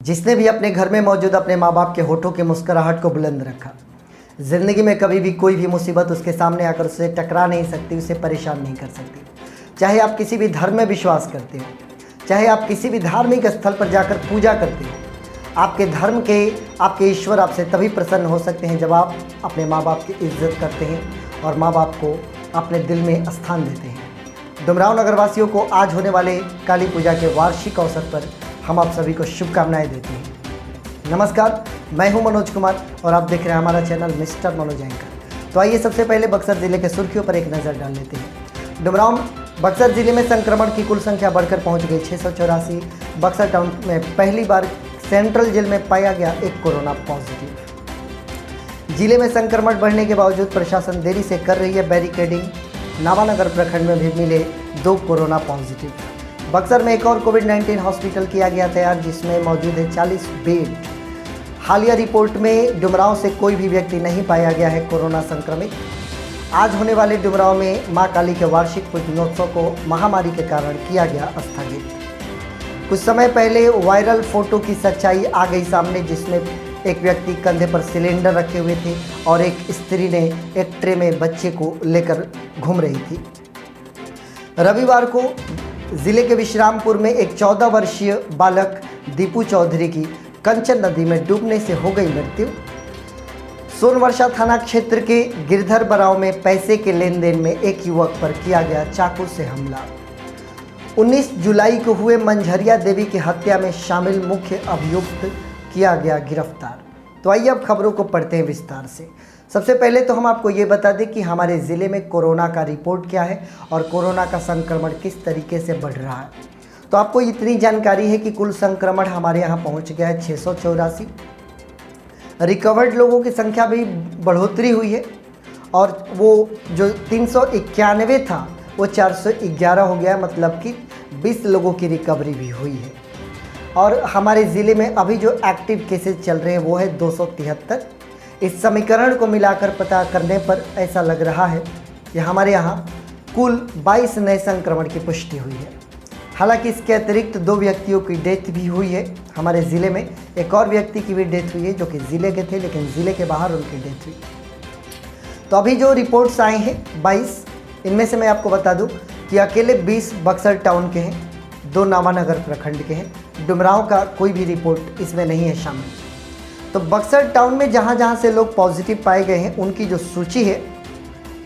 जिसने भी अपने घर में मौजूद अपने माँ बाप के होठों की मुस्कुराहट को बुलंद रखा, ज़िंदगी में कभी भी कोई भी मुसीबत उसके सामने आकर उसे टकरा नहीं सकती, उसे परेशान नहीं कर सकती। चाहे आप किसी भी धर्म में विश्वास करते हो, चाहे आप किसी भी धार्मिक स्थल पर जाकर पूजा करते हो, आपके धर्म के आपके ईश्वर आपसे तभी प्रसन्न हो सकते हैं जब आप अपने माँ बाप की इज्जत करते हैं और माँ बाप को अपने दिल में स्थान देते हैं। डुमरांव नगरवासियों को आज होने वाले काली पूजा के वार्षिक अवसर पर हम आप सभी को शुभकामनाएं देते हैं। नमस्कार, मैं हूं मनोज कुमार और आप देख रहे हैं हमारा चैनल मिस्टर मनोज एंकर। तो आइए सबसे पहले बक्सर ज़िले के सुर्खियों पर एक नज़र डाल लेते हैं। डुमरांव बक्सर ज़िले में संक्रमण की कुल संख्या बढ़कर पहुंच गई 684। बक्सर टाउन में पहली बार सेंट्रल जेल में पाया गया एक कोरोना पॉजिटिव। जिले में संक्रमण बढ़ने के बावजूद प्रशासन देरी से कर रही है बैरिकेडिंग। नावानगर प्रखंड में भी मिले 2 कोरोना पॉजिटिव। बक्सर में एक और कोविड-19 हॉस्पिटल किया गया तैयार, जिसमें मौजूद है 40 बेड। हालिया रिपोर्ट में डुमरांव से कोई भी व्यक्ति नहीं पाया गया है कोरोना संक्रमित। आज होने वाले डुमरांव में मां काली के वार्षिक पूजनोत्सव को महामारी के कारण किया गया स्थगित। कुछ समय पहले वायरल फोटो की सच्चाई आ गई सामने, जिसमें एक व्यक्ति कंधे पर सिलेंडर रखे हुए थे और एक स्त्री ने एक ट्रे में बच्चे को लेकर घूम रही थी। रविवार को जिले के विश्रामपुर में एक 14 वर्षीय बालक दीपू चौधरी की कंचन नदी में डूबने से हो गई मृत्यु। सोनवर्षा थाना क्षेत्र के गिरधर बराव में पैसे के लेन देन में एक युवक पर किया गया चाकू से हमला। 19 जुलाई को हुए मंझरिया देवी की हत्या में शामिल मुख्य अभियुक्त किया गया गिरफ्तार। तो आइए अब खबरों को पढ़ते हैं विस्तार से। सबसे पहले तो हम आपको ये बता दें कि हमारे ज़िले में कोरोना का रिपोर्ट क्या है और कोरोना का संक्रमण किस तरीके से बढ़ रहा है। तो आपको इतनी जानकारी है कि कुल संक्रमण हमारे यहाँ पहुँच गया है 684। रिकवर्ड लोगों की संख्या भी बढ़ोतरी हुई है और वो जो 391 था वो 411 हो गया, मतलब कि 20 लोगों की रिकवरी भी हुई है। और हमारे ज़िले में अभी जो एक्टिव केसेस चल रहे हैं वो है 273। इस समीकरण को मिलाकर पता करने पर ऐसा लग रहा है कि हमारे यहाँ कुल 22 नए संक्रमण की पुष्टि हुई है। हालांकि इसके अतिरिक्त 2 व्यक्तियों की डेथ भी हुई है। हमारे ज़िले में एक और व्यक्ति की भी डेथ हुई है जो कि ज़िले के थे, लेकिन ज़िले के बाहर उनकी डेथ हुई। तो अभी जो रिपोर्ट्स आए हैं 22, इनमें से मैं आपको बता दूं कि अकेले 20 बक्सर टाउन के हैं, 2 नावानगर प्रखंड के हैं। डुमरांव का कोई भी रिपोर्ट इसमें नहीं है शामिल। तो बक्सर टाउन में जहाँ जहाँ से लोग पॉजिटिव पाए गए हैं उनकी जो सूची है,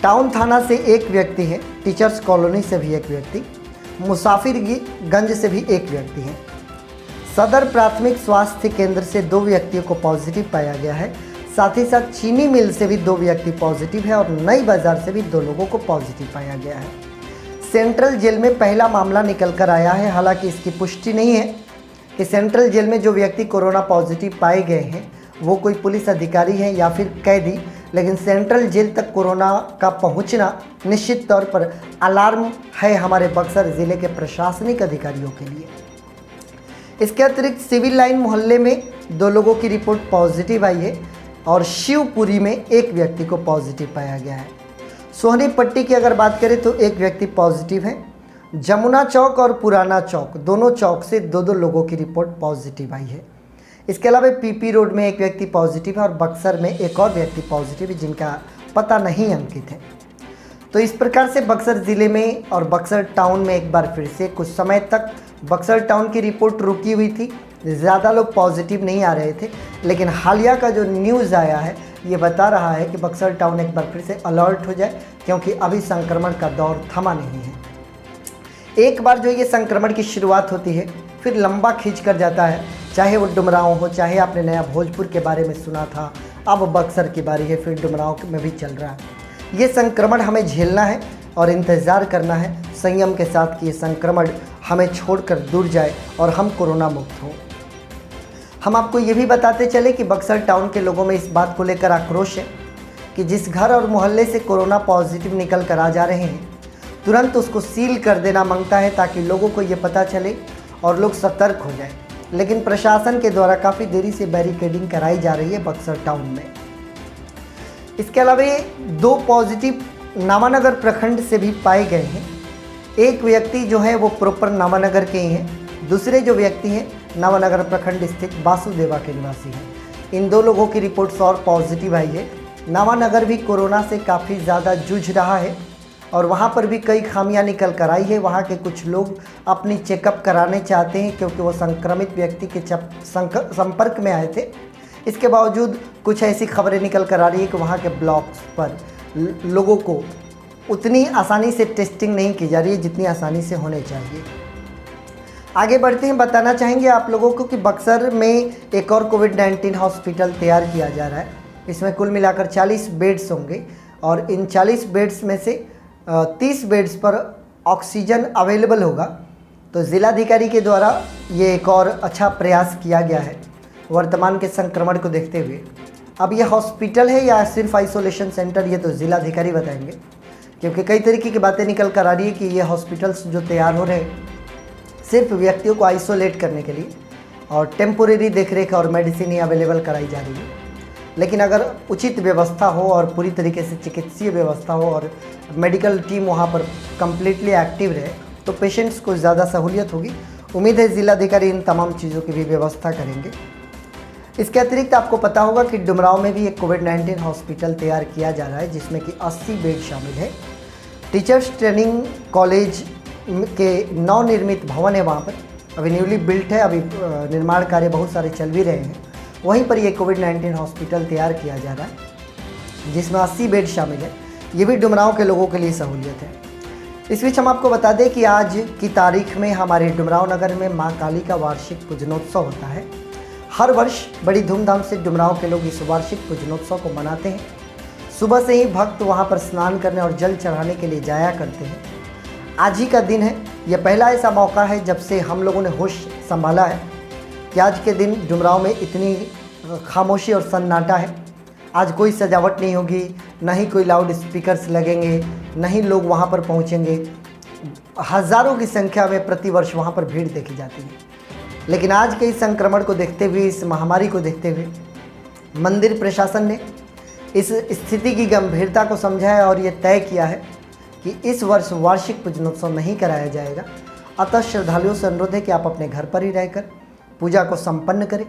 टाउन थाना से 1 व्यक्ति है, टीचर्स कॉलोनी से भी 1 व्यक्ति, मुसाफिरगंज से भी 1 व्यक्ति है, सदर प्राथमिक स्वास्थ्य केंद्र से 2 व्यक्तियों को पॉजिटिव पाया गया है। साथ ही साथ चीनी मिल से भी 2 व्यक्ति पॉजिटिव है और नई बाज़ार से भी 2 लोगों को पॉजिटिव पाया गया है। सेंट्रल जेल में पहला मामला निकल कर आया है। हालांकि इसकी पुष्टि नहीं है कि सेंट्रल जेल में जो व्यक्ति कोरोना पॉजिटिव पाए गए हैं वो कोई पुलिस अधिकारी हैं या फिर कैदी, लेकिन सेंट्रल जेल तक कोरोना का पहुंचना निश्चित तौर पर अलार्म है हमारे बक्सर ज़िले के प्रशासनिक अधिकारियों के लिए। इसके अतिरिक्त सिविल लाइन मोहल्ले में 2 लोगों की रिपोर्ट पॉजिटिव आई है और शिवपुरी में 1 व्यक्ति को पॉजिटिव पाया गया है। सोहनी पट्टी की अगर बात करें तो 1 व्यक्ति पॉजिटिव है। जमुना चौक और पुराना चौक, दोनों चौक से 2-2 लोगों की रिपोर्ट पॉजिटिव आई है। इसके अलावा पीपी रोड में 1 व्यक्ति पॉजिटिव है और बक्सर में एक और व्यक्ति पॉजिटिव है जिनका पता नहीं अंकित है। तो इस प्रकार से बक्सर ज़िले में और बक्सर टाउन में एक बार फिर से कुछ समय तक बक्सर टाउन की रिपोर्ट रुकी हुई थी, ज़्यादा लोग पॉजिटिव नहीं आ रहे थे, लेकिन हालिया का जो न्यूज़ आया है ये बता रहा है कि बक्सर टाउन एक बार फिर से अलर्ट हो जाए, क्योंकि अभी संक्रमण का दौर थमा नहीं है। एक बार जो ये संक्रमण की शुरुआत होती है फिर लंबा खींच कर जाता है, चाहे वो डुमरांव हो, चाहे आपने नया भोजपुर के बारे में सुना था, अब बक्सर की बारी है, फिर डुमरांव में भी चल रहा है। ये संक्रमण हमें झेलना है और इंतज़ार करना है संयम के साथ कि ये संक्रमण हमें छोड़कर दूर जाए और हम कोरोना मुक्त हों। हम आपको ये भी बताते चले कि बक्सर टाउन के लोगों में इस बात को लेकर आक्रोश है कि जिस घर और मोहल्ले से कोरोना पॉजिटिव निकल कर आ जा रहे हैं तुरंत उसको सील कर देना मांगता है, ताकि लोगों को ये पता चले और लोग सतर्क हो जाएं। लेकिन प्रशासन के द्वारा काफ़ी देरी से बैरिकेडिंग कराई जा रही है बक्सर टाउन में। इसके अलावा 2 पॉजिटिव नावानगर प्रखंड से भी पाए गए हैं। एक व्यक्ति जो है वो प्रॉपर नावानगर के ही हैं, दूसरे जो व्यक्ति हैं नवानगर प्रखंड स्थित वासुदेवा के निवासी हैं। इन 2 लोगों की रिपोर्ट्स और पॉजिटिव आई है। नवानगर भी कोरोना से काफ़ी ज़्यादा जूझ रहा है और वहाँ पर भी कई खामियां निकल कर आई है। वहाँ के कुछ लोग अपनी चेकअप कराने चाहते हैं क्योंकि वो संक्रमित व्यक्ति के संपर्क में आए थे। इसके बावजूद कुछ ऐसी खबरें निकल कर आ रही है कि वहाँ के ब्लॉक्स पर लोगों को उतनी आसानी से टेस्टिंग नहीं की जा रही है जितनी आसानी से होने चाहिए। आगे बढ़ते हैं, बताना चाहेंगे आप लोगों को कि बक्सर में एक और कोविड-19 हॉस्पिटल तैयार किया जा रहा है। इसमें कुल मिलाकर 40 बेड्स होंगे और इन 40 बेड्स में से 30 बेड्स पर ऑक्सीजन अवेलेबल होगा। तो ज़िलाधिकारी के द्वारा ये एक और अच्छा प्रयास किया गया है वर्तमान के संक्रमण को देखते हुए। अब ये हॉस्पिटल है या सिर्फ आइसोलेशन सेंटर, ये तो ज़िलाधिकारी बताएंगे, क्योंकि कई तरीके की बातें निकल कर आ रही है कि ये हॉस्पिटल्स जो तैयार हो रहे हैं सिर्फ व्यक्तियों को आइसोलेट करने के लिए और टेम्पोरेरी देखरेख और मेडिसिन ही अवेलेबल कराई जा रही है। लेकिन अगर उचित व्यवस्था हो और पूरी तरीके से चिकित्सीय व्यवस्था हो और मेडिकल टीम वहाँ पर कम्प्लीटली एक्टिव रहे तो पेशेंट्स को ज़्यादा सहूलियत होगी। उम्मीद है ज़िलाधिकारी इन तमाम चीज़ों की भी व्यवस्था करेंगे। इसके अतिरिक्त आपको पता होगा कि डुमरांव में भी एक कोविड-19 हॉस्पिटल तैयार किया जा रहा है जिसमें कि 80 बेड शामिल है। टीचर्स ट्रेनिंग कॉलेज के नवनिर्मित भवन है, वहाँ पर अभी न्यूली बिल्ट है, अभी निर्माण कार्य बहुत सारे चल भी रहे हैं। वहीं पर ये कोविड-19 हॉस्पिटल तैयार किया जा रहा है जिसमें 80 बेड शामिल है। ये भी डुमरांव के लोगों के लिए सहूलियत है। इस बीच हम आपको बता दें कि आज की तारीख में हमारे डुमरांव नगर में माँ काली का वार्षिक पूजनोत्सव होता है। हर वर्ष बड़ी धूमधाम से डुमरांव के लोग इस वार्षिक पूजनोत्सव को मनाते हैं। सुबह से ही भक्त वहां पर स्नान करने और जल चढ़ाने के लिए जाया करते हैं। आज ही का दिन है, यह पहला ऐसा मौका है जब से हम लोगों ने होश संभाला है कि आज के दिन डुमरांव में इतनी खामोशी और सन्नाटा है। आज कोई सजावट नहीं होगी, न ही कोई लाउड स्पीकर्स लगेंगे, न ही लोग वहाँ पर पहुँचेंगे। हज़ारों की संख्या में प्रतिवर्ष वहाँ पर भीड़ देखी जाती है। लेकिन आज के इस संक्रमण को देखते हुए, इस महामारी को देखते हुए मंदिर प्रशासन ने इस स्थिति की गंभीरता को समझा है और ये तय किया है कि इस वर्ष वार्षिक पूजनोत्सव नहीं कराया जाएगा। अतः श्रद्धालुओं से अनुरोध है कि आप अपने घर पर ही रहकर पूजा को संपन्न करें।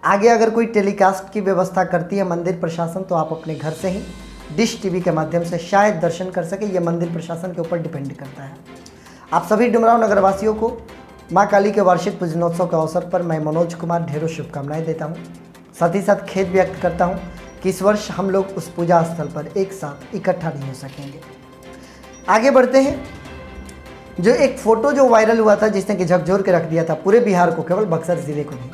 आगे अगर कोई टेलीकास्ट की व्यवस्था करती है मंदिर प्रशासन तो आप अपने घर से ही डिश टीवी के माध्यम से शायद दर्शन कर सके। ये मंदिर प्रशासन के ऊपर डिपेंड करता है। आप सभी डुमरांव नगरवासियों को माँ काली के वार्षिक पूजनोत्सव के अवसर पर मैं मनोज कुमार ढेरों शुभकामनाएं देता हूँ। साथ ही साथ खेद व्यक्त करता हूँ कि इस वर्ष हम लोग उस पूजा स्थल पर एक साथ इकट्ठा नहीं हो सकेंगे। आगे बढ़ते हैं। जो एक फ़ोटो जो वायरल हुआ था जिसने कि झकझोर के रख दिया था पूरे बिहार को, केवल बक्सर ज़िले को नहीं।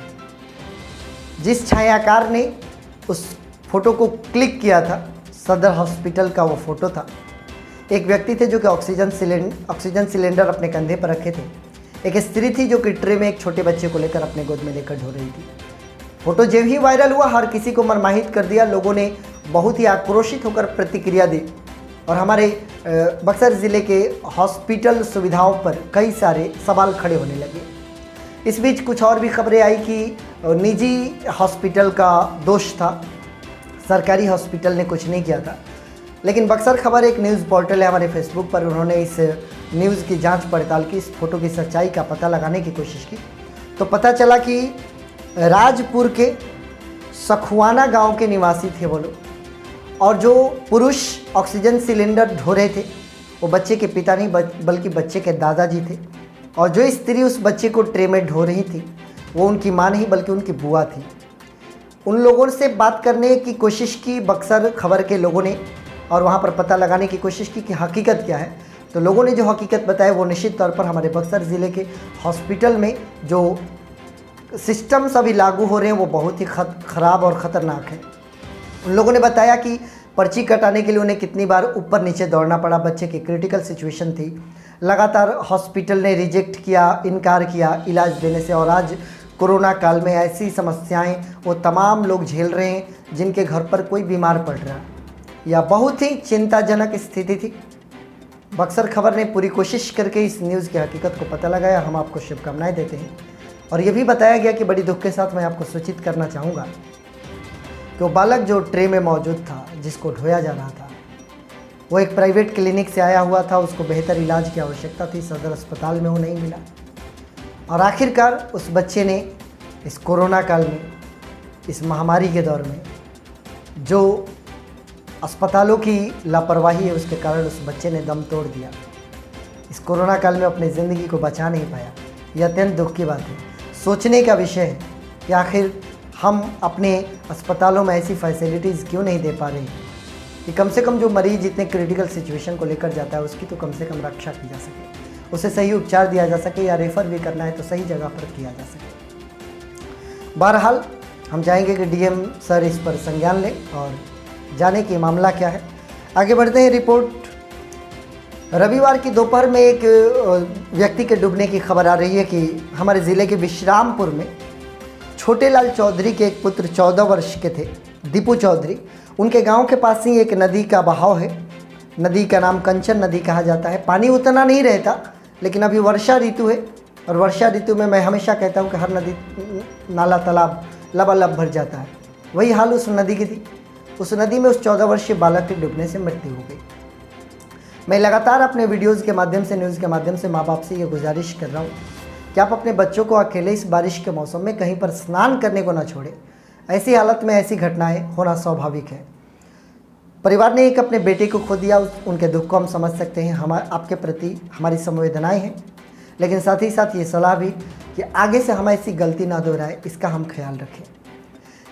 जिस छायाकार ने उस फोटो को क्लिक किया था, सदर हॉस्पिटल का वो फ़ोटो था। एक व्यक्ति थे जो कि ऑक्सीजन सिलेंडर अपने कंधे पर रखे थे। एक स्त्री थी जो कि ट्रे में एक छोटे बच्चे को लेकर अपने गोद में लेकर ढो रही थी। फोटो जब ही वायरल हुआ हर किसी को मर्माहित कर दिया। लोगों ने बहुत ही आक्रोशित होकर प्रतिक्रिया दी और हमारे बक्सर ज़िले के हॉस्पिटल सुविधाओं पर कई सारे सवाल खड़े होने लगे। इस बीच कुछ और भी खबरें आई कि निजी हॉस्पिटल का दोष था, सरकारी हॉस्पिटल ने कुछ नहीं किया था। लेकिन बक्सर खबर एक न्यूज़ पोर्टल है हमारे फेसबुक पर, उन्होंने इस न्यूज़ की जांच पड़ताल की, इस फोटो की सच्चाई का पता लगाने की कोशिश की तो पता चला कि राजपुर के सखुआना गांव के निवासी थे वो लोग। और जो पुरुष ऑक्सीजन सिलेंडर ढो रहे थे वो बच्चे के पिता नहीं बल्कि बच्चे के दादाजी थे। और जो स्त्री उस बच्चे को ट्रे में ढो रही थी वो उनकी माँ नहीं बल्कि उनकी बुआ थी। उन लोगों से बात करने की कोशिश की बक्सर खबर के लोगों ने और वहाँ पर पता लगाने की कोशिश की कि हकीकत क्या है। तो लोगों ने जो हकीकत बताया वो निश्चित तौर पर हमारे बक्सर ज़िले के हॉस्पिटल में जो सिस्टम्स अभी लागू हो रहे हैं वो बहुत ही ख़राब और ख़तरनाक है। उन लोगों ने बताया कि पर्ची कटाने के लिए उन्हें कितनी बार ऊपर नीचे दौड़ना पड़ा। बच्चे की क्रिटिकल सिचुएशन थी, लगातार हॉस्पिटल ने रिजेक्ट किया, इनकार किया इलाज देने से। और आज कोरोना काल में ऐसी समस्याएं वो तमाम लोग झेल रहे हैं जिनके घर पर कोई बीमार पड़ रहा है या बहुत ही चिंताजनक स्थिति थी। बक्सर खबर ने पूरी कोशिश करके इस न्यूज़ की हकीकत को पता लगाया। हम आपको शुभकामनाएं देते हैं और ये भी बताया गया कि बड़ी दुख के साथ मैं आपको सूचित करना चाहूँगा कि वो बालक जो ट्रे में मौजूद था जिसको ढोया जा रहा था वो एक प्राइवेट क्लिनिक से आया हुआ था। उसको बेहतर इलाज की आवश्यकता थी, सदर अस्पताल में वो नहीं मिला और आखिरकार उस बच्चे ने इस कोरोना काल में, इस महामारी के दौर में जो अस्पतालों की लापरवाही है उसके कारण उस बच्चे ने दम तोड़ दिया। इस कोरोना काल में अपनी ज़िंदगी को बचा नहीं पाया। यह अत्यंत दुख की बात है। सोचने का विषय है कि आखिर हम अपने अस्पतालों में ऐसी फैसिलिटीज़ क्यों नहीं दे पा रहे कि कम से कम जो मरीज़ इतने क्रिटिकल सिचुएशन को लेकर जाता है उसकी तो कम से कम रक्षा की जा सके, उसे सही उपचार दिया जा सके, या रेफ़र भी करना है तो सही जगह पर किया जा सके। बहरहाल हम चाहेंगे कि डीएम सर इस पर संज्ञान लें और जाने कि मामला क्या है। आगे बढ़ते हैं। रिपोर्ट रविवार की दोपहर में एक व्यक्ति के डूबने की खबर आ रही है कि हमारे ज़िले के विश्रामपुर में छोटे लाल चौधरी के एक पुत्र 14 वर्ष के थे, दीपू चौधरी। उनके गांव के पास ही एक नदी का बहाव है। नदी का नाम कंचन नदी कहा जाता है। पानी उतना नहीं रहता, लेकिन अभी वर्षा ऋतु है और वर्षा ऋतु में मैं हमेशा कहता हूँ कि हर नदी नाला तालाब लबालब भर जाता है। वही हाल उस नदी की थी। उस नदी में उस 14 वर्षीय बालक के डूबने से मृत्यु हो गई। मैं लगातार अपने वीडियोज़ के माध्यम से, न्यूज़ के माध्यम से माँ बाप से ये गुजारिश कर रहा हूँ कि आप अपने बच्चों को अकेले इस बारिश के मौसम में कहीं पर स्नान करने को ना छोड़ें। ऐसी हालत में ऐसी घटनाएं होना स्वाभाविक है। परिवार ने एक अपने बेटे को खो दिया, उनके दुख को हम समझ सकते हैं। आपके प्रति हमारी संवेदनाएं हैं, लेकिन साथ ही साथ ये सलाह भी कि आगे से हम ऐसी गलती ना दोहराएं, इसका हम ख्याल रखें।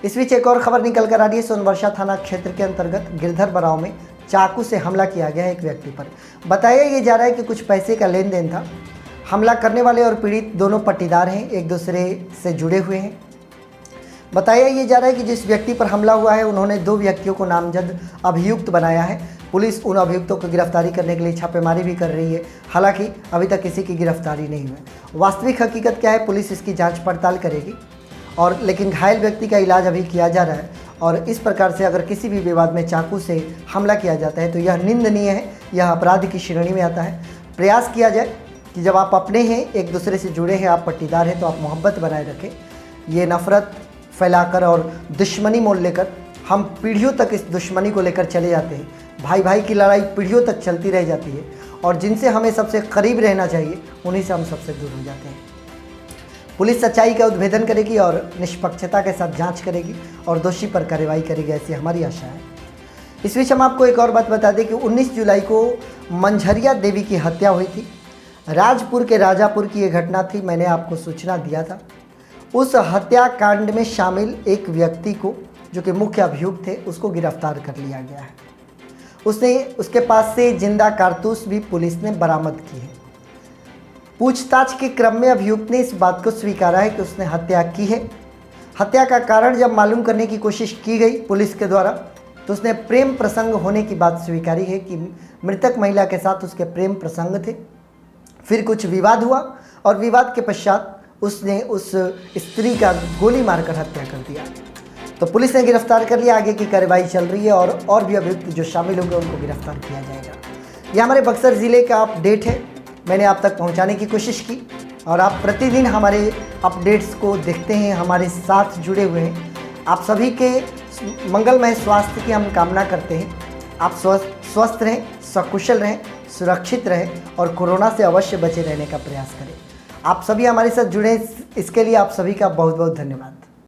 इस बीच एक और खबर निकल कर आ रही है। सोनवर्षा थाना क्षेत्र के अंतर्गत गिरधर बराव में चाकू से हमला किया गया है एक व्यक्ति पर। बताया ये जा रहा है कि कुछ पैसे का लेन देन था। हमला करने वाले और पीड़ित दोनों पट्टीदार हैं, एक दूसरे से जुड़े हुए हैं। बताया ये जा रहा है कि जिस व्यक्ति पर हमला हुआ है उन्होंने 2 व्यक्तियों को नामजद अभियुक्त बनाया है। पुलिस उन अभियुक्तों को गिरफ्तारी करने के लिए छापेमारी भी कर रही है। हालांकि अभी तक किसी की गिरफ्तारी नहीं हुई। वास्तविक हकीकत क्या है, पुलिस इसकी जाँच पड़ताल करेगी। और लेकिन घायल व्यक्ति का इलाज अभी किया जा रहा है। और इस प्रकार से अगर किसी भी विवाद में चाकू से हमला किया जाता है तो यह निंदनीय है, यह अपराध की श्रेणी में आता है। प्रयास किया जाए कि जब आप अपने हैं, एक दूसरे से जुड़े हैं, आप पट्टीदार हैं, तो आप मोहब्बत बनाए रखें। ये नफ़रत फैलाकर और दुश्मनी मोल लेकर हम पीढ़ियों तक इस दुश्मनी को लेकर चले जाते हैं। भाई भाई की लड़ाई पीढ़ियों तक चलती रह जाती है और जिनसे हमें सबसे करीब रहना चाहिए उन्हीं से हम सबसे दूर हो जाते हैं। पुलिस सच्चाई का उद्भेदन करेगी और निष्पक्षता के साथ जांच करेगी और दोषी पर कार्रवाई करेगी, ऐसी हमारी आशा है। इस बीच हम आपको एक और बात बता दें कि 19 जुलाई को मंझरिया देवी की हत्या हुई थी। राजपुर के राजापुर की ये घटना थी। मैंने आपको सूचना दिया था। उस हत्याकांड में शामिल एक व्यक्ति को, जो कि मुख्य अभियुक्त थे, उसको गिरफ्तार कर लिया गया है। उसके पास से जिंदा कारतूस भी पुलिस ने बरामद की है। पूछताछ के क्रम में अभियुक्त ने इस बात को स्वीकारा है कि उसने हत्या की है। हत्या का कारण जब मालूम करने की कोशिश की गई पुलिस के द्वारा तो उसने प्रेम प्रसंग होने की बात स्वीकारी है कि मृतक महिला के साथ उसके प्रेम प्रसंग थे। फिर कुछ विवाद हुआ और विवाद के पश्चात उसने उस स्त्री का गोली मारकर हत्या कर दिया। तो पुलिस ने गिरफ्तार कर लिया। आगे की कार्रवाई चल रही है और भी अभियुक्त जो शामिल होंगे उनको गिरफ्तार किया जाएगा। यह हमारे बक्सर ज़िले का अपडेट है। मैंने आप तक पहुंचाने की कोशिश की और आप प्रतिदिन हमारे अपडेट्स को देखते हैं, हमारे साथ जुड़े हुए हैं। आप सभी के मंगलमय स्वास्थ्य की हम कामना करते हैं। आप स्वस्थ रहें, सकुशल रहें, सुरक्षित रहें और कोरोना से अवश्य बचे रहने का प्रयास करें। आप सभी हमारे साथ जुड़े, इसके लिए आप सभी का बहुत बहुत धन्यवाद।